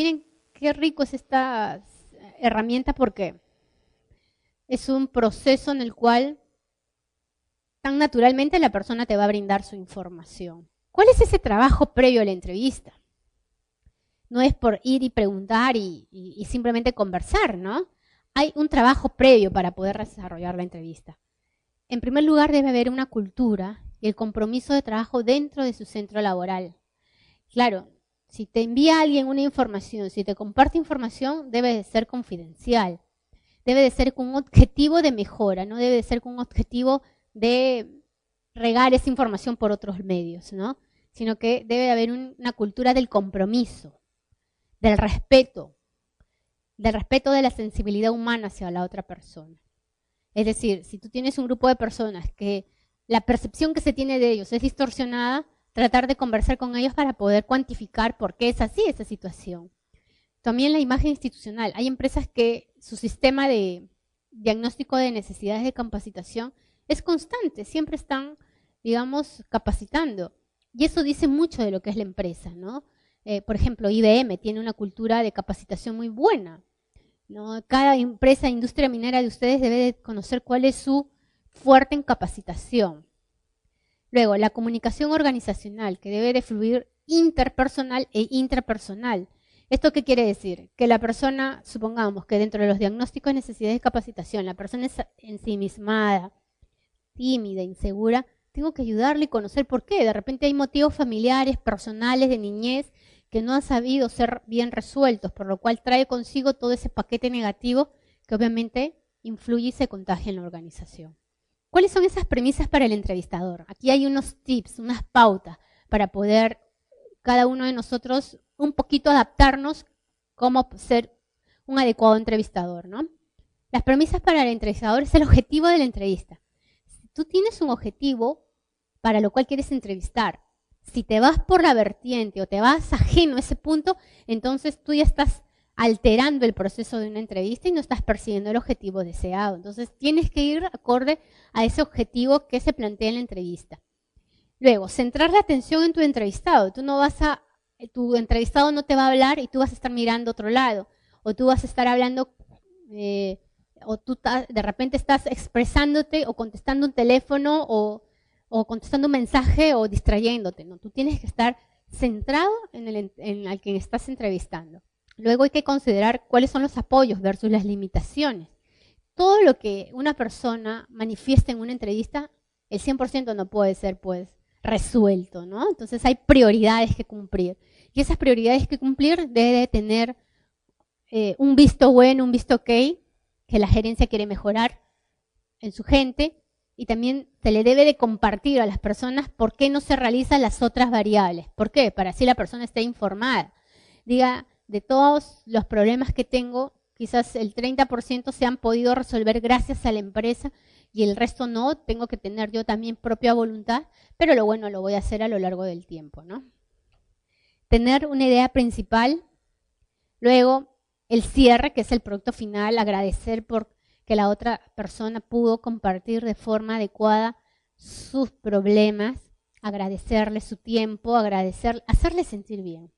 Miren qué rico es esta herramienta porque es un proceso en el cual tan naturalmente la persona te va a brindar su información. ¿Cuál es ese trabajo previo a la entrevista? No es por ir y preguntar y simplemente conversar, ¿no? Hay un trabajo previo para poder desarrollar la entrevista. En primer lugar, debe haber una cultura y el compromiso de trabajo dentro de su centro laboral. Claro, si te envía alguien una información, si te comparte información, debe de ser confidencial. Debe de ser con un objetivo de mejora, no debe de ser con un objetivo de regar esa información por otros medios, ¿no? Sino que debe de haber una cultura del compromiso, del respeto de la sensibilidad humana hacia la otra persona. Es decir, si tú tienes un grupo de personas que la percepción que se tiene de ellos es distorsionada, tratar de conversar con ellos para poder cuantificar por qué es así esa situación. También la imagen institucional. Hay empresas que su sistema de diagnóstico de necesidades de capacitación es constante, siempre están, digamos, capacitando. Y eso dice mucho de lo que es la empresa, ¿no? Por ejemplo, IBM tiene una cultura de capacitación muy buena, ¿no? Cada empresa, industria minera de ustedes debe de conocer cuál es su fuerte en capacitación. Luego, la comunicación organizacional, que debe de fluir interpersonal e intrapersonal. ¿Esto qué quiere decir? Que la persona, supongamos que dentro de los diagnósticos de necesidades de capacitación, la persona es ensimismada, tímida, insegura, tengo que ayudarle y conocer por qué. De repente hay motivos familiares, personales, de niñez, que no han sabido ser bien resueltos, por lo cual trae consigo todo ese paquete negativo que obviamente influye y se contagia en la organización. ¿Cuáles son esas premisas para el entrevistador? Aquí hay unos tips, unas pautas para poder cada uno de nosotros un poquito adaptarnos cómo ser un adecuado entrevistador, ¿no? Las premisas para el entrevistador es el objetivo de la entrevista. Si tú tienes un objetivo para lo cual quieres entrevistar, si te vas por la vertiente o te vas ajeno a ese punto, entonces tú ya estás alterando el proceso de una entrevista y no estás persiguiendo el objetivo deseado. Entonces tienes que ir acorde a ese objetivo que se plantea en la entrevista. Luego, centrar la atención en tu entrevistado. Tu entrevistado no te va a hablar y tú vas a estar mirando a otro lado. O tú vas a estar hablando, o tú de repente estás expresándote o contestando un teléfono o contestando un mensaje o distrayéndote, ¿no? Tú tienes que estar centrado en el quien estás entrevistando. Luego hay que considerar cuáles son los apoyos versus las limitaciones. Todo lo que una persona manifiesta en una entrevista, el 100% no puede ser, pues, resuelto, ¿no? Entonces hay prioridades que cumplir. Y esas prioridades que cumplir debe de tener un visto bueno, un visto ok, que la gerencia quiere mejorar en su gente, y también se le debe de compartir a las personas por qué no se realizan las otras variables. ¿Por qué? Para así la persona esté informada. Diga, de todos los problemas que tengo, quizás el 30% se han podido resolver gracias a la empresa y el resto no, tengo que tener yo también propia voluntad, pero lo bueno lo voy a hacer a lo largo del tiempo, ¿no? Tener una idea principal, luego el cierre, que es el producto final, agradecer por que la otra persona pudo compartir de forma adecuada sus problemas, agradecerle su tiempo, hacerle sentir bien.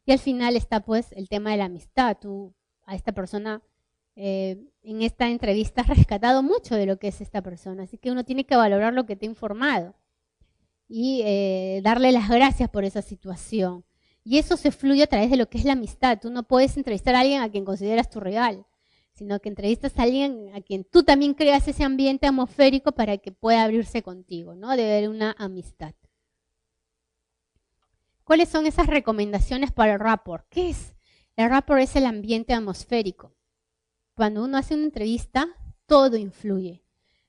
Y al final está pues el tema de la amistad. Tú a esta persona en esta entrevista has rescatado mucho de lo que es esta persona, así que uno tiene que valorar lo que te ha informado y darle las gracias por esa situación. Y eso se fluye a través de lo que es la amistad. Tú no puedes entrevistar a alguien a quien consideras tu rival, sino que entrevistas a alguien a quien tú también creas ese ambiente atmosférico para que pueda abrirse contigo, ¿no? Debe haber una amistad. ¿Cuáles son esas recomendaciones para el rapport? ¿Qué es? El rapport es el ambiente atmosférico. Cuando uno hace una entrevista, todo influye,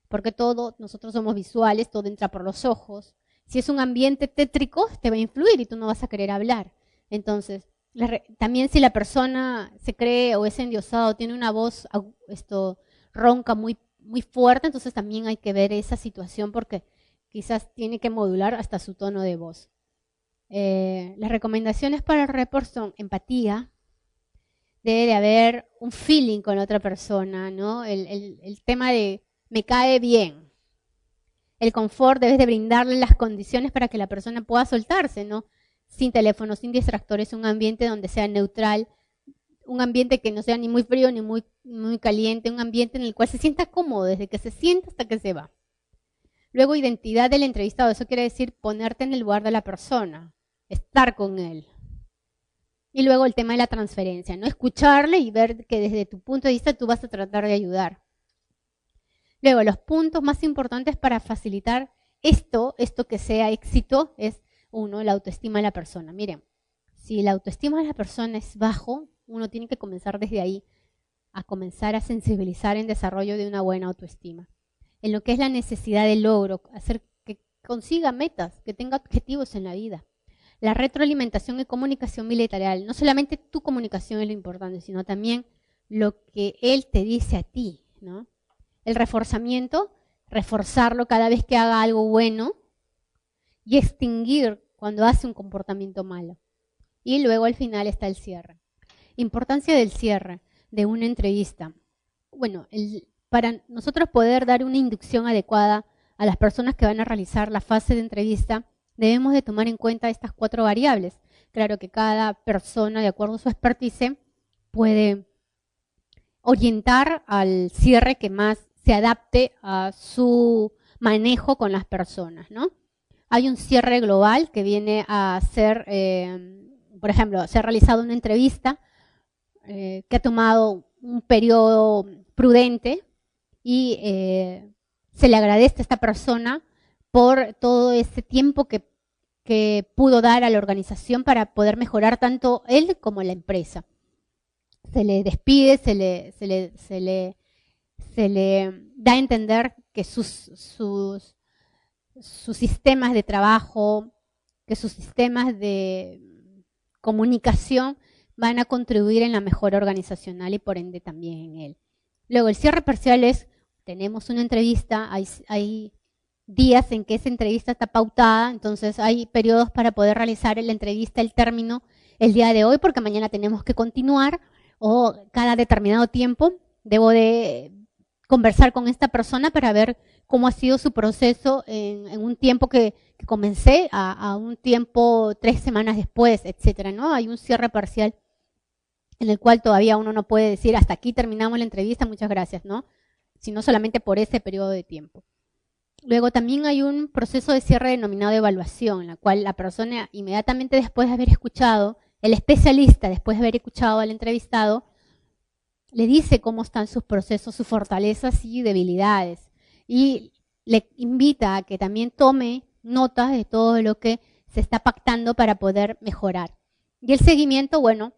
porque nosotros somos visuales, todo entra por los ojos. Si es un ambiente tétrico, te va a influir y tú no vas a querer hablar. Entonces, también si la persona se cree o es endiosada o tiene una voz ronca muy, muy fuerte, entonces también hay que ver esa situación porque quizás tiene que modular hasta su tono de voz. Las recomendaciones para el report son empatía, debe de haber un feeling con la otra persona, ¿no? El tema de me cae bien. El confort, debes de brindarle las condiciones para que la persona pueda soltarse, ¿no? sin teléfonos, sin distractores, un ambiente donde sea neutral, un ambiente que no sea ni muy frío ni muy caliente, un ambiente en el cual se sienta cómodo desde que se sienta hasta que se va. Luego, identidad del entrevistado, eso quiere decir ponerte en el lugar de la persona, estar con él. Y luego el tema de la transferencia, ¿no? Escucharle y ver que desde tu punto de vista tú vas a tratar de ayudar. Luego, los puntos más importantes para facilitar esto que sea éxito es, uno, la autoestima de la persona. Miren, si la autoestima de la persona es bajo, uno tiene que comenzar desde ahí a comenzar a sensibilizar en desarrollo de una buena autoestima. En lo que es la necesidad de logro, hacer que consiga metas, que tenga objetivos en la vida. La retroalimentación y comunicación bilateral, no solamente tu comunicación es lo importante, sino también lo que él te dice a ti, ¿no? El reforzamiento, reforzarlo cada vez que haga algo bueno y extinguir cuando hace un comportamiento malo. Y luego al final está el cierre. Importancia del cierre de una entrevista. Bueno, para nosotros poder dar una inducción adecuada a las personas que van a realizar la fase de entrevista, debemos de tomar en cuenta estas 4 variables. Claro que cada persona, de acuerdo a su expertise, puede orientar al cierre que más se adapte a su manejo con las personas, ¿no? Hay un cierre global que viene a ser, por ejemplo, se ha realizado una entrevista que ha tomado un periodo prudente y se le agradece a esta persona por todo ese tiempo que pudo dar a la organización para poder mejorar tanto él como la empresa. Se le despide, se le da a entender que sus sistemas de trabajo, que sus sistemas de comunicación van a contribuir en la mejora organizacional y por ende también en él. Luego, el cierre parcial es, tenemos una entrevista, hay días en que esa entrevista está pautada, entonces hay periodos para poder realizar la entrevista, el término, el día de hoy, porque mañana tenemos que continuar, o cada determinado tiempo debo de conversar con esta persona para ver cómo ha sido su proceso en un tiempo que comencé a un tiempo 3 semanas después, etcétera, ¿no? Hay un cierre parcial en el cual todavía uno no puede decir hasta aquí terminamos la entrevista, muchas gracias, ¿no? Sino solamente por ese periodo de tiempo. Luego también hay un proceso de cierre denominado evaluación, en la cual la persona inmediatamente después de haber escuchado, el especialista después de haber escuchado al entrevistado, le dice cómo están sus procesos, sus fortalezas y debilidades. Y le invita a que también tome notas de todo lo que se está pactando para poder mejorar. Y el seguimiento, bueno,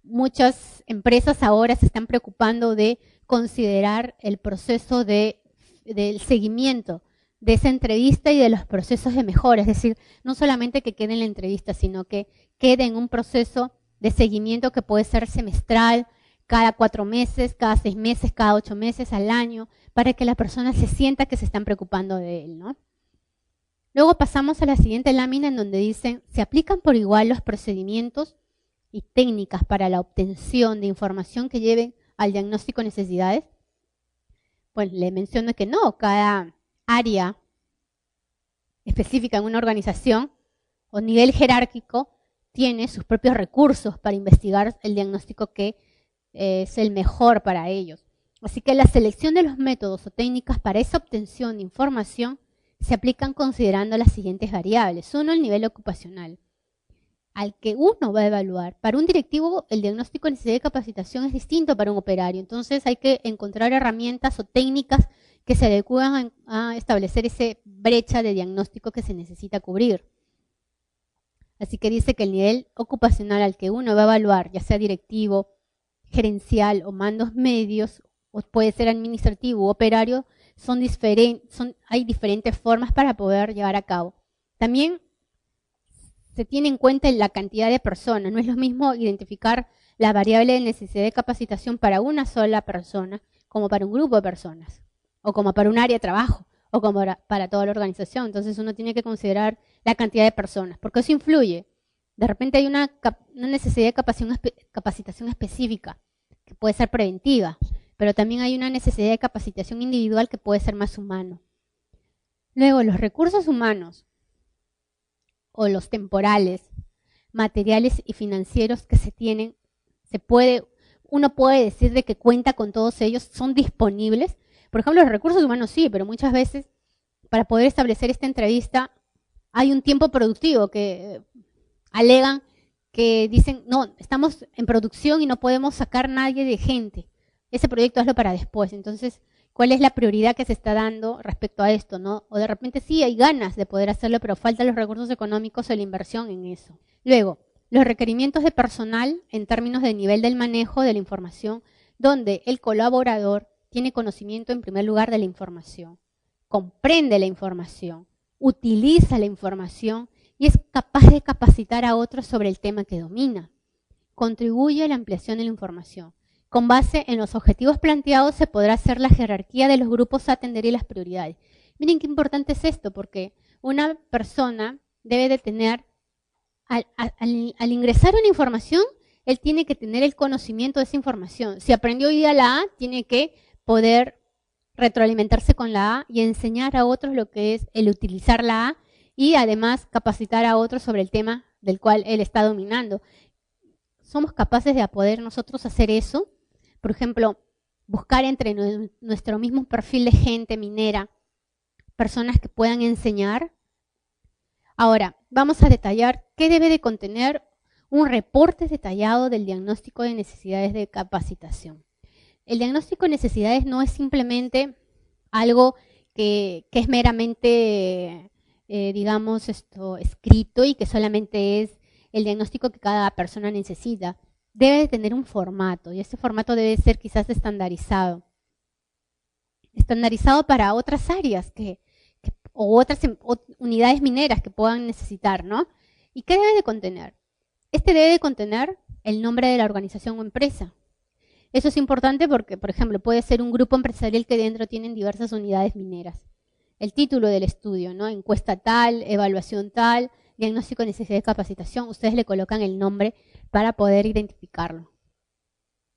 muchas empresas ahora se están preocupando de considerar el proceso del seguimiento de esa entrevista y de los procesos de mejora. Es decir, no solamente que quede en la entrevista, sino que quede en un proceso de seguimiento que puede ser semestral, cada 4 meses, cada 6 meses, cada 8 meses, al año, para que la persona se sienta que se están preocupando de él, ¿no? Luego pasamos a la siguiente lámina en donde dicen, se aplican por igual los procedimientos y técnicas para la obtención de información que lleven al diagnóstico de necesidades. Pues le menciono que no, cada área específica en una organización o nivel jerárquico tiene sus propios recursos para investigar el diagnóstico que es el mejor para ellos. Así que la selección de los métodos o técnicas para esa obtención de información se aplican considerando las siguientes variables. 1, el nivel ocupacional, al que uno va a evaluar. Para un directivo, el diagnóstico de necesidad de capacitación es distinto para un operario. Entonces hay que encontrar herramientas o técnicas que se adecúan a establecer esa brecha de diagnóstico que se necesita cubrir. Así que dice que el nivel ocupacional al que uno va a evaluar, ya sea directivo, gerencial o mandos medios, o puede ser administrativo o operario, hay diferentes formas para poder llevar a cabo. También se tiene en cuenta la cantidad de personas. No es lo mismo identificar la variable de necesidad de capacitación para una sola persona como para un grupo de personas, o como para un área de trabajo, o como para toda la organización. Entonces uno tiene que considerar la cantidad de personas, porque eso influye. De repente hay una necesidad de capacitación específica, que puede ser preventiva, pero también hay una necesidad de capacitación individual que puede ser más humano. Luego, los recursos humanos. o los temporales, materiales y financieros que se tienen, uno puede decir de que cuenta con todos ellos, son disponibles. Por ejemplo, los recursos humanos sí, pero muchas veces para poder establecer esta entrevista hay un tiempo productivo que alegan que dicen, no, estamos en producción y no podemos sacar nadie de gente. Ese proyecto hazlo para después. Entonces, ¿cuál es la prioridad que se está dando respecto a esto, no? O de repente sí hay ganas de poder hacerlo, pero faltan los recursos económicos o la inversión en eso. Luego, los requerimientos de personal en términos de nivel del manejo de la información, donde el colaborador tiene conocimiento en primer lugar de la información, comprende la información, utiliza la información y es capaz de capacitar a otros sobre el tema que domina. Contribuye a la ampliación de la información. Con base en los objetivos planteados se podrá hacer la jerarquía de los grupos a atender y las prioridades. Miren qué importante es esto, porque una persona debe de tener, al ingresar una información, él tiene que tener el conocimiento de esa información. Si aprendió hoy día la A, tiene que poder retroalimentarse con la A y enseñar a otros lo que es el utilizar la A y además capacitar a otros sobre el tema del cual él está dominando. ¿Somos capaces de poder nosotros hacer eso? Por ejemplo, buscar entre nuestro mismo perfil de gente minera personas que puedan enseñar. Ahora, vamos a detallar qué debe de contener un reporte detallado del diagnóstico de necesidades de capacitación. El diagnóstico de necesidades no es simplemente algo que es meramente, digamos, escrito y que solamente es el diagnóstico que cada persona necesita. Debe de tener un formato y ese formato debe ser quizás estandarizado. Estandarizado para otras áreas o otras unidades mineras que puedan necesitar, ¿no? ¿Y qué debe de contener? Este debe de contener el nombre de la organización o empresa. Eso es importante porque, por ejemplo, puede ser un grupo empresarial que dentro tienen diversas unidades mineras. El título del estudio, ¿no? Encuesta tal, evaluación tal, diagnóstico de necesidad de capacitación. Ustedes le colocan el nombre para poder identificarlo.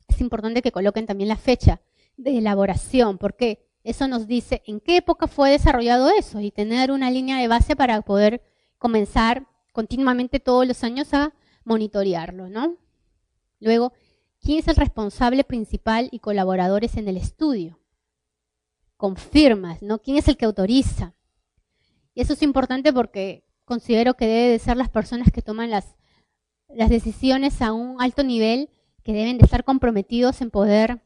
Es importante que coloquen también la fecha de elaboración, porque eso nos dice en qué época fue desarrollado eso y tener una línea de base para poder comenzar continuamente todos los años a monitorearlo, ¿no? Luego, ¿quién es el responsable principal y colaboradores en el estudio? Con firmas, ¿no? ¿Quién es el que autoriza? Y eso es importante porque considero que debe de ser las personas que toman las decisiones a un alto nivel, que deben de estar comprometidos en poder,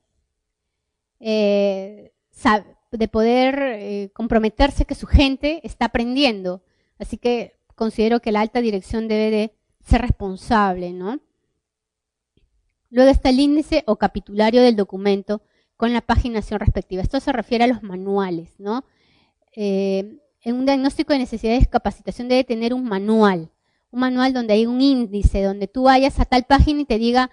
comprometerse que su gente está aprendiendo. Así que considero que la alta dirección debe de ser responsable, ¿no? Luego está el índice o capitulario del documento con la paginación respectiva. Esto se refiere a los manuales, ¿no? En un diagnóstico de necesidades de capacitación debe tener un manual donde hay un índice, donde tú vayas a tal página y te diga,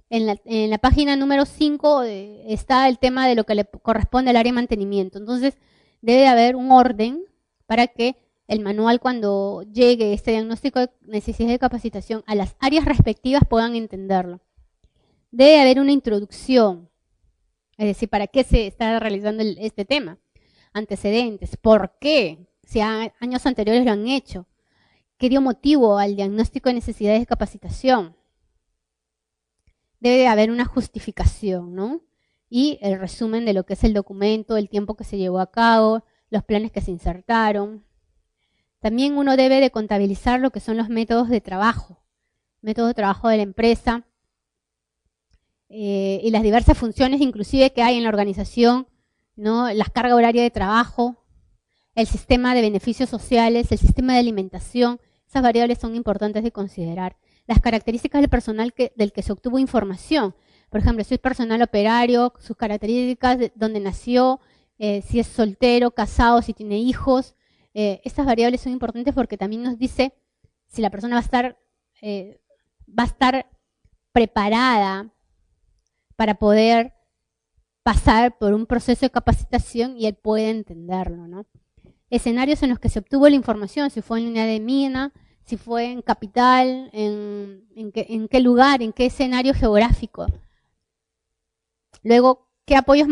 en la página número 5 está el tema de lo que le corresponde al área de mantenimiento. Entonces, debe de haber un orden para que el manual, cuando llegue este diagnóstico de necesidades de capacitación a las áreas respectivas, puedan entenderlo. Debe haber una introducción, es decir, ¿para qué se está realizando este tema? Antecedentes, ¿por qué? Si años anteriores lo han hecho. ¿Qué dio motivo al diagnóstico de necesidades de capacitación? Debe de haber una justificación, ¿no? Y el resumen de lo que es el documento, el tiempo que se llevó a cabo, los planes que se insertaron. También uno debe de contabilizar lo que son los métodos de trabajo de la empresa, y las diversas funciones inclusive que hay en la organización, ¿no? Las cargas horarias de trabajo, el sistema de beneficios sociales, el sistema de alimentación. Esas variables son importantes de considerar. Las características del personal del que se obtuvo información. Por ejemplo, si es personal operario, sus características, de dónde nació, si es soltero, casado, si tiene hijos. Estas variables son importantes porque también nos dice si la persona va a estar preparada para poder pasar por un proceso de capacitación y él puede entenderlo, ¿no? Escenarios en los que se obtuvo la información, si fue en línea de mina, si fue en capital, en qué lugar, en qué escenario geográfico. Luego, ¿qué apoyos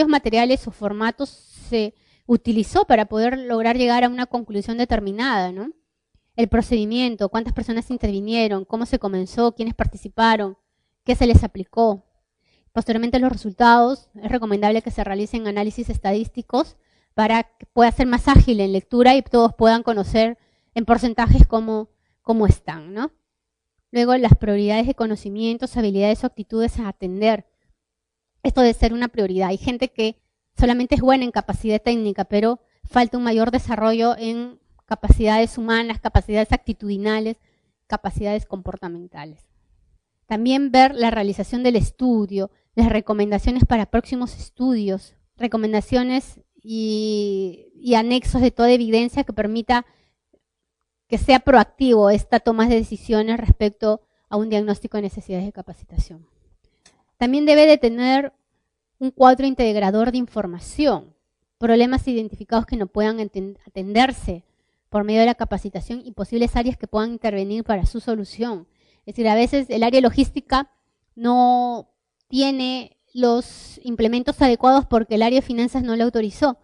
materiales o formatos se utilizó para poder lograr llegar a una conclusión determinada, ¿no? el procedimiento, cuántas personas intervinieron, cómo se comenzó, quiénes participaron, qué se les aplicó. Posteriormente los resultados, es recomendable que se realicen análisis estadísticos para que pueda ser más ágil en lectura y todos puedan conocer en porcentajes cómo están, ¿no? Luego las prioridades de conocimientos, habilidades o actitudes a atender. Esto debe ser una prioridad. Hay gente que solamente es buena en capacidad técnica, pero falta un mayor desarrollo en capacidades humanas, capacidades actitudinales, capacidades comportamentales. También ver la realización del estudio, las recomendaciones para próximos estudios, recomendaciones y anexos de toda evidencia que permita que sea proactivo esta toma de decisiones respecto a un diagnóstico de necesidades de capacitación. También debe de tener un cuadro integrador de información, problemas identificados que no puedan atenderse por medio de la capacitación y posibles áreas que puedan intervenir para su solución. Es decir, a veces el área logística no tiene los implementos adecuados porque el área de finanzas no lo autorizó,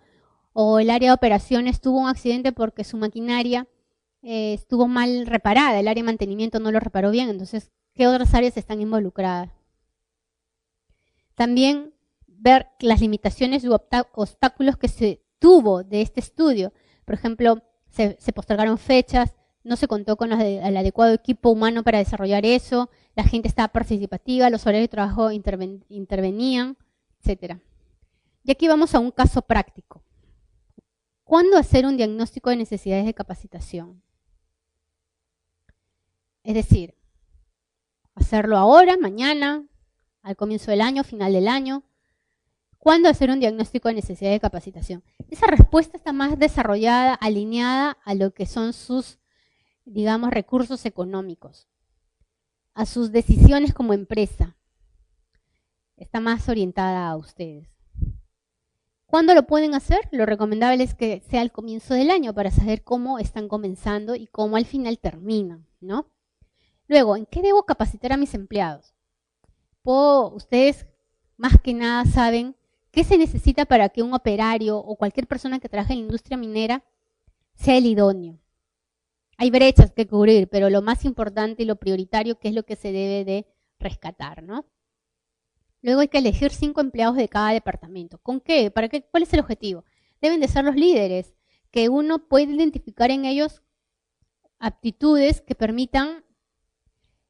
o el área de operaciones tuvo un accidente porque su maquinaria estuvo mal reparada, el área de mantenimiento no lo reparó bien, entonces, ¿qué otras áreas están involucradas? También ver las limitaciones u obstáculos que se tuvo de este estudio. Por ejemplo, se postergaron fechas, no se contó con el adecuado equipo humano para desarrollar eso, la gente estaba participativa, los horarios de trabajo intervenían, etc. Y aquí vamos a un caso práctico. ¿Cuándo hacer un diagnóstico de necesidades de capacitación? Es decir, hacerlo ahora, mañana, al comienzo del año, final del año. ¿Cuándo hacer un diagnóstico de necesidad de capacitación? Esa respuesta está más desarrollada, alineada a lo que son sus, digamos, recursos económicos, a sus decisiones como empresa. Está más orientada a ustedes. ¿Cuándo lo pueden hacer? Lo recomendable es que sea al comienzo del año para saber cómo están comenzando y cómo al final terminan, ¿no? Luego, ¿en qué debo capacitar a mis empleados? Ustedes más que nada saben qué se necesita para que un operario o cualquier persona que trabaje en la industria minera sea el idóneo. Hay brechas que cubrir, pero lo más importante y lo prioritario, ¿qué es lo que se debe de rescatar, ¿no? Luego hay que elegir 5 empleados de cada departamento. ¿Con qué? ¿Para qué? ¿Cuál es el objetivo? Deben de ser los líderes, que uno puede identificar en ellos aptitudes que permitan,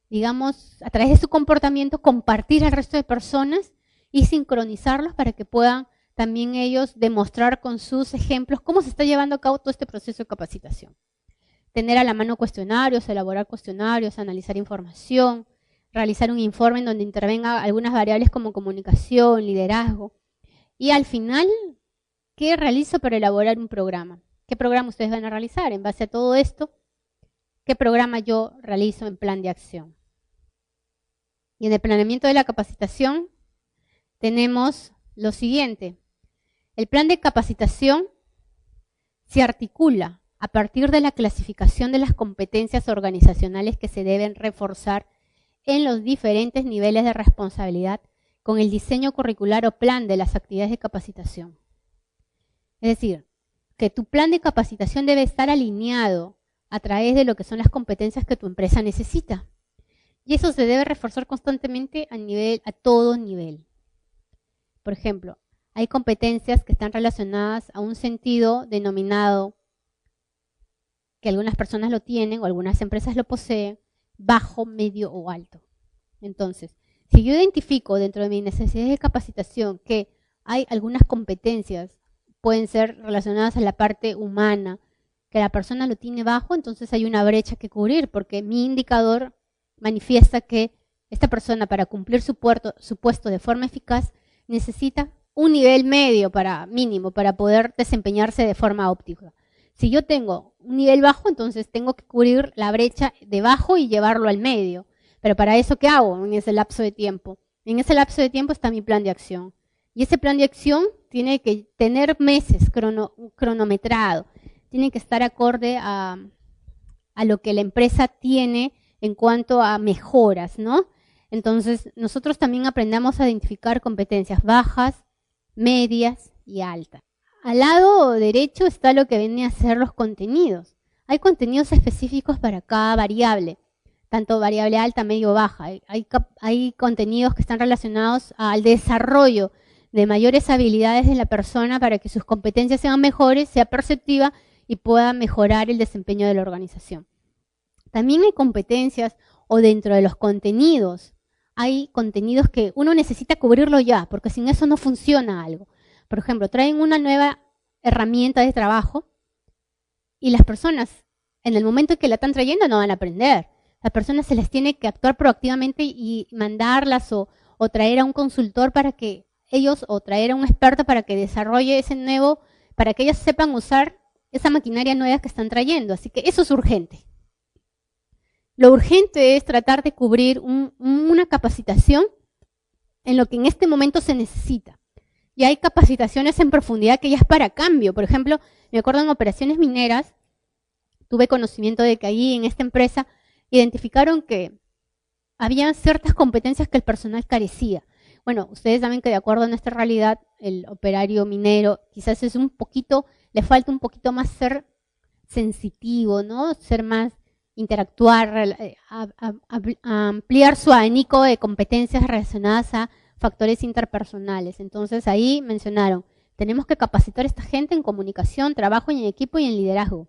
digamos, a través de su comportamiento, compartir al resto de personas y sincronizarlos para que puedan también ellos demostrar con sus ejemplos cómo se está llevando a cabo todo este proceso de capacitación. Tener a la mano cuestionarios, elaborar cuestionarios, analizar información, realizar un informe en donde intervenga algunas variables como comunicación, liderazgo. Y al final, ¿qué realizo para elaborar un programa? ¿Qué programa ustedes van a realizar? En base a todo esto, ¿qué programa yo realizo en plan de acción? Y en el planeamiento de la capacitación tenemos lo siguiente. El plan de capacitación se articula a partir de la clasificación de las competencias organizacionales que se deben reforzar en los diferentes niveles de responsabilidad con el diseño curricular o plan de las actividades de capacitación. Es decir, que tu plan de capacitación debe estar alineado a través de lo que son las competencias que tu empresa necesita. Y eso se debe reforzar constantemente a todo nivel. Por ejemplo, hay competencias que están relacionadas a un sentido denominado, que algunas personas lo tienen o algunas empresas lo poseen, bajo, medio o alto. Entonces, si yo identifico dentro de mis necesidades de capacitación que hay algunas competencias, pueden ser relacionadas a la parte humana, que la persona lo tiene bajo, entonces hay una brecha que cubrir, porque mi indicador manifiesta que esta persona para cumplir su puesto de forma eficaz necesita un nivel medio mínimo para poder desempeñarse de forma óptima. Si yo tengo un nivel bajo, entonces tengo que cubrir la brecha de bajo y llevarlo al medio. Pero para eso, ¿qué hago en ese lapso de tiempo? En ese lapso de tiempo está mi plan de acción. Y ese plan de acción tiene que tener meses cronometrado. Tiene que estar acorde a lo que la empresa tiene en cuanto a mejoras, ¿no? Entonces, nosotros también aprendamos a identificar competencias bajas, medias y altas. Al lado derecho está lo que viene a ser los contenidos. Hay contenidos específicos para cada variable, tanto variable alta, medio, baja. Hay contenidos que están relacionados al desarrollo de mayores habilidades de la persona para que sus competencias sean mejores, sea perceptiva y pueda mejorar el desempeño de la organización. También hay competencias o dentro de los contenidos, hay contenidos que uno necesita cubrirlo ya, porque sin eso no funciona algo. Por ejemplo, traen una nueva herramienta de trabajo y las personas, en el momento en que la están trayendo, no van a aprender. Las personas se les tiene que actuar proactivamente y mandarlas o traer a un consultor para que ellos, o traer a un experto para que desarrolle ese nuevo, para que ellos sepan usar esa maquinaria nueva que están trayendo. Así que eso es urgente. Lo urgente es tratar de cubrir una capacitación en lo que en este momento se necesita. Y hay capacitaciones en profundidad que ya es para cambio. Por ejemplo, me acuerdo en operaciones mineras, tuve conocimiento de que allí en esta empresa identificaron que había ciertas competencias que el personal carecía. Bueno, ustedes saben que de acuerdo a nuestra realidad, el operario minero quizás es un poquito, le falta un poquito más ser sensitivo, ¿no? Ser más, interactuar, ampliar su abanico de competencias relacionadas a factores interpersonales. Entonces ahí mencionaron, tenemos que capacitar a esta gente en comunicación, trabajo en equipo y en liderazgo.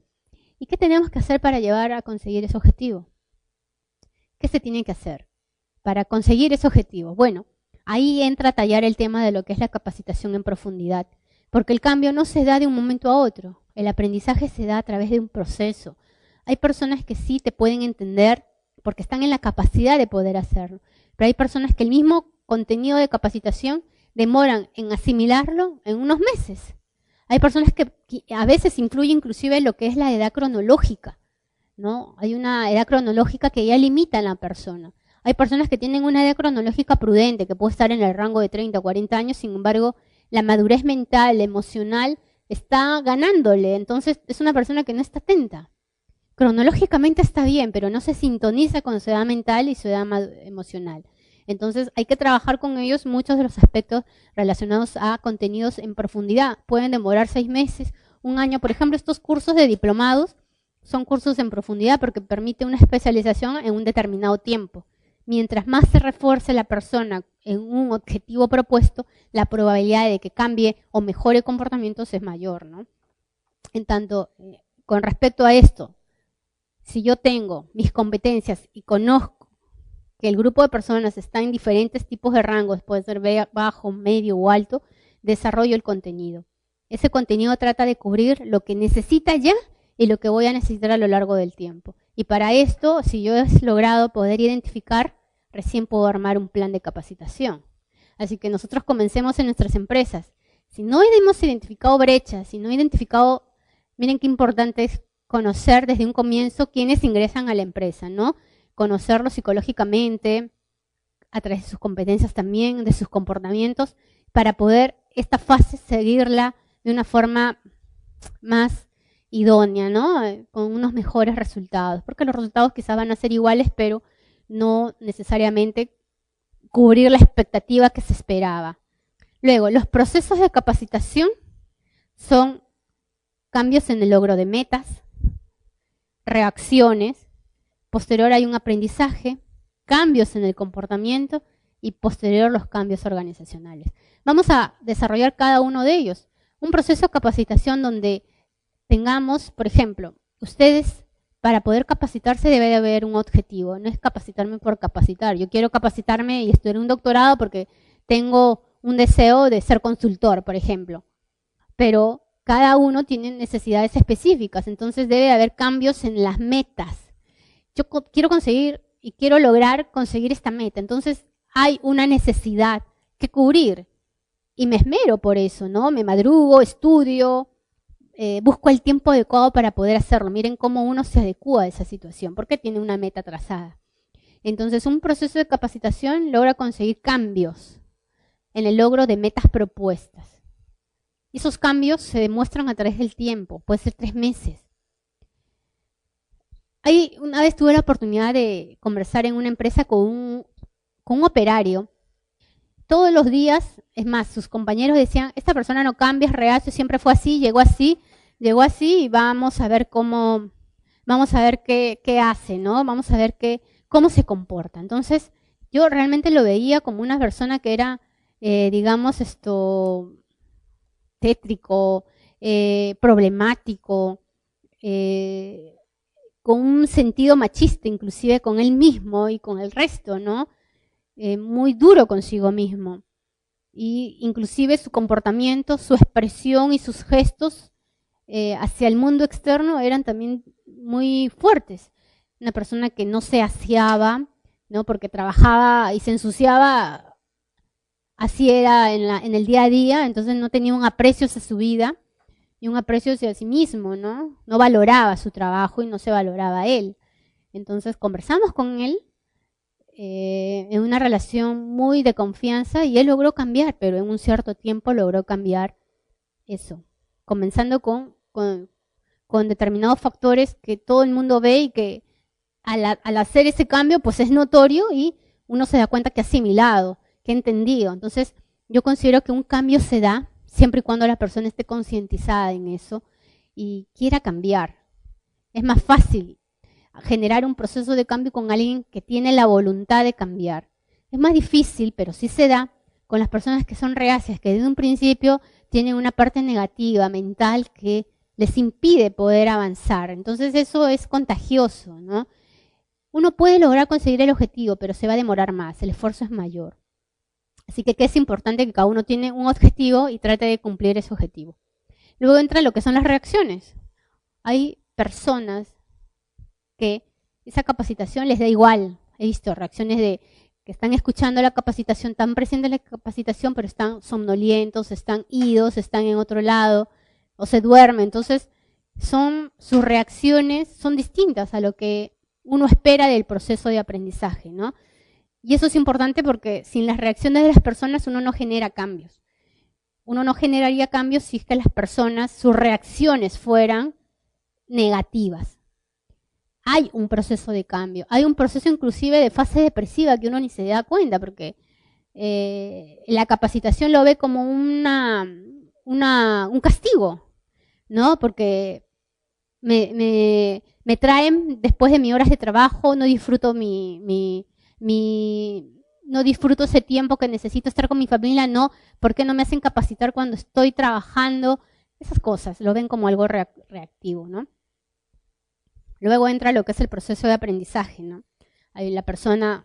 ¿Y qué tenemos que hacer para llevar a conseguir ese objetivo? ¿Qué se tiene que hacer para conseguir ese objetivo? Bueno, ahí entra a tallar el tema de lo que es la capacitación en profundidad, porque el cambio no se da de un momento a otro, el aprendizaje se da a través de un proceso. Hay personas que sí te pueden entender porque están en la capacidad de poder hacerlo, pero hay personas que el mismo contenido de capacitación demoran en asimilarlo en unos meses. Hay personas que a veces influye inclusive lo que es la edad cronológica, ¿no? Hay una edad cronológica que ya limita a la persona. Hay personas que tienen una edad cronológica prudente, que puede estar en el rango de 30 o 40 años, sin embargo, la madurez mental, emocional, está ganándole. Entonces, es una persona que no está atenta. Cronológicamente está bien, pero no se sintoniza con su edad mental y su edad emocional. Entonces, hay que trabajar con ellos muchos de los aspectos relacionados a contenidos en profundidad. Pueden demorar 6 meses, 1 año. Por ejemplo, estos cursos de diplomados son cursos en profundidad porque permite una especialización en un determinado tiempo. Mientras más se refuerce la persona en un objetivo propuesto, la probabilidad de que cambie o mejore comportamientos es mayor, ¿no? En tanto, con respecto a esto, si yo tengo mis competencias y conozco que el grupo de personas está en diferentes tipos de rangos, puede ser bajo, medio o alto, desarrollo el contenido. Ese contenido trata de cubrir lo que necesita ya y lo que voy a necesitar a lo largo del tiempo. Y para esto, si yo he logrado poder identificar, recién puedo armar un plan de capacitación. Así que nosotros comencemos en nuestras empresas. Si no hemos identificado brechas, si no he identificado, miren qué importante es conocer desde un comienzo quiénes ingresan a la empresa, ¿no? Conocerlos psicológicamente, a través de sus competencias también, de sus comportamientos, para poder esta fase seguirla de una forma más idónea, ¿no? Con unos mejores resultados, porque los resultados quizás van a ser iguales, pero no necesariamente cubrir la expectativa que se esperaba. Luego, los procesos de capacitación son cambios en el logro de metas, reacciones, posterior hay un aprendizaje, cambios en el comportamiento y posterior los cambios organizacionales. Vamos a desarrollar cada uno de ellos. Un proceso de capacitación donde tengamos, por ejemplo, ustedes para poder capacitarse debe de haber un objetivo, no es capacitarme por capacitar. Yo quiero capacitarme y estudiar un doctorado porque tengo un deseo de ser consultor, por ejemplo. Pero cada uno tiene necesidades específicas, entonces debe haber cambios en las metas. Yo quiero conseguir y quiero lograr conseguir esta meta, entonces hay una necesidad que cubrir y me esmero por eso, ¿no? Me madrugo, estudio, busco el tiempo adecuado para poder hacerlo. Miren cómo uno se adecúa a esa situación, porque tiene una meta trazada. Entonces, un proceso de capacitación logra conseguir cambios en el logro de metas propuestas. Y esos cambios se demuestran a través del tiempo, puede ser 3 meses. Una vez tuve la oportunidad de conversar en una empresa con un operario. Todos los días, es más, sus compañeros decían, esta persona no cambia, es reacio, siempre fue así, llegó así y vamos a ver cómo vamos a ver qué hace, ¿no? Vamos a ver cómo se comporta. Entonces, yo realmente lo veía como una persona que era, digamos, tétrico, problemático, con un sentido machista, inclusive con él mismo y con el resto, ¿no? Muy duro consigo mismo. Y inclusive su comportamiento, su expresión y sus gestos hacia el mundo externo eran también muy fuertes. Una persona que no se aseaba, ¿no? Porque trabajaba y se ensuciaba, así era en el día a día, entonces no tenía un aprecio hacia su vida y un aprecio hacia sí mismo, ¿no? No valoraba su trabajo y no se valoraba a él. Entonces conversamos con él en una relación muy de confianza y él logró cambiar, pero en un cierto tiempo logró cambiar eso, comenzando con determinados factores que todo el mundo ve y que al hacer ese cambio pues es notorio y uno se da cuenta que ha asimilado, que ha entendido. Entonces yo considero que un cambio se da siempre y cuando la persona esté concientizada en eso y quiera cambiar. Es más fácil generar un proceso de cambio con alguien que tiene la voluntad de cambiar. Es más difícil, pero sí se da con las personas que son reacias, que desde un principio tienen una parte negativa, mental, que les impide poder avanzar. Entonces eso es contagioso, ¿no? Uno puede lograr conseguir el objetivo, pero se va a demorar más, el esfuerzo es mayor. Así que es importante que cada uno tiene un objetivo y trate de cumplir ese objetivo. Luego entra lo que son las reacciones. Hay personas que esa capacitación les da igual. He visto reacciones de que están escuchando la capacitación, tan presentes en la capacitación, pero están somnolientos, están idos, están en otro lado, o se duermen. Entonces, sus reacciones son distintas a lo que uno espera del proceso de aprendizaje, ¿no? Y eso es importante porque sin las reacciones de las personas uno no genera cambios. Uno no generaría cambios si es que las personas, sus reacciones fueran negativas. Hay un proceso de cambio, hay un proceso inclusive de fase depresiva que uno ni se da cuenta porque la capacitación lo ve como un castigo, ¿no? Porque me traen después de mis horas de trabajo, no disfruto no disfruto ese tiempo que necesito estar con mi familia, no, ¿por qué no me hacen capacitar cuando estoy trabajando? Esas cosas lo ven como algo reactivo, ¿no? Luego entra lo que es el proceso de aprendizaje, ¿no? Ahí la persona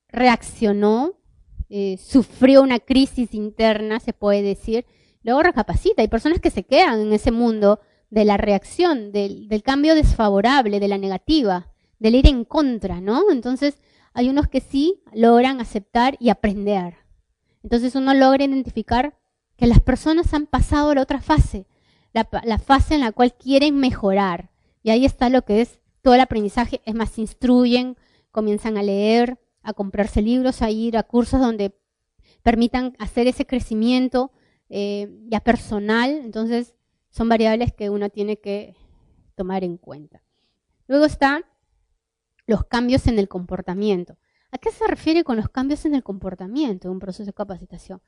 reaccionó, sufrió una crisis interna, se puede decir, luego recapacita. Hay personas que se quedan en ese mundo de la reacción, del cambio desfavorable, de la negativa, del ir en contra, ¿no? Entonces, hay unos que sí logran aceptar y aprender. Entonces, uno logra identificar que las personas han pasado a la otra fase, la fase en la cual quieren mejorar. Y ahí está lo que es todo el aprendizaje. Es más, se instruyen, comienzan a leer, a comprarse libros, a ir a cursos donde permitan hacer ese crecimiento ya personal. Entonces, son variables que uno tiene que tomar en cuenta. Luego están los cambios en el comportamiento. ¿A qué se refiere con los cambios en el comportamiento de un proceso de capacitación?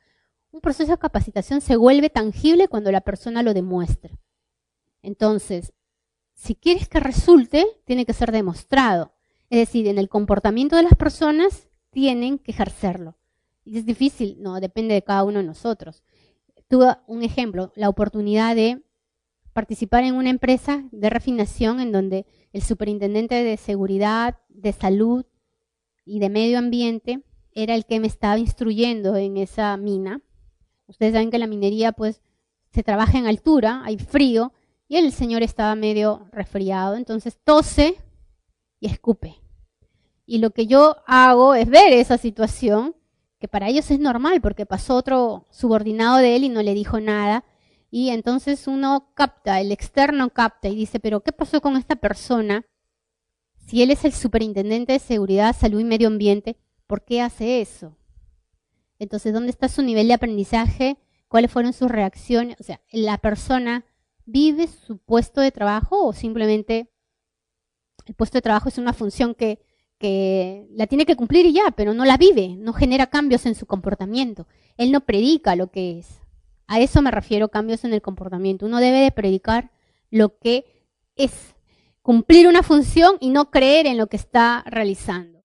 Un proceso de capacitación se vuelve tangible cuando la persona lo demuestra. Entonces, si quieres que resulte, tiene que ser demostrado. Es decir, en el comportamiento de las personas tienen que ejercerlo. ¿Y es difícil? No, depende de cada uno de nosotros. Tuve un ejemplo, la oportunidad de participar en una empresa de refinación en donde el superintendente de seguridad, de salud y de medio ambiente era el que me estaba instruyendo en esa mina. Ustedes saben que la minería pues se trabaja en altura, hay frío, y el señor estaba medio resfriado, entonces tose y escupe. Y lo que yo hago es ver esa situación, que para ellos es normal, porque pasó otro subordinado de él y no le dijo nada. Y entonces uno capta, el externo capta y dice, pero ¿qué pasó con esta persona? Si él es el superintendente de seguridad, salud y medio ambiente, ¿por qué hace eso? Entonces, ¿dónde está su nivel de aprendizaje? ¿Cuáles fueron sus reacciones? O sea, la persona ¿vive su puesto de trabajo o simplemente el puesto de trabajo es una función que la tiene que cumplir y ya, pero no la vive, no genera cambios en su comportamiento? Él no predica lo que es. A eso me refiero, cambios en el comportamiento. Uno debe de predicar lo que es. cumplir una función y no creer en lo que está realizando.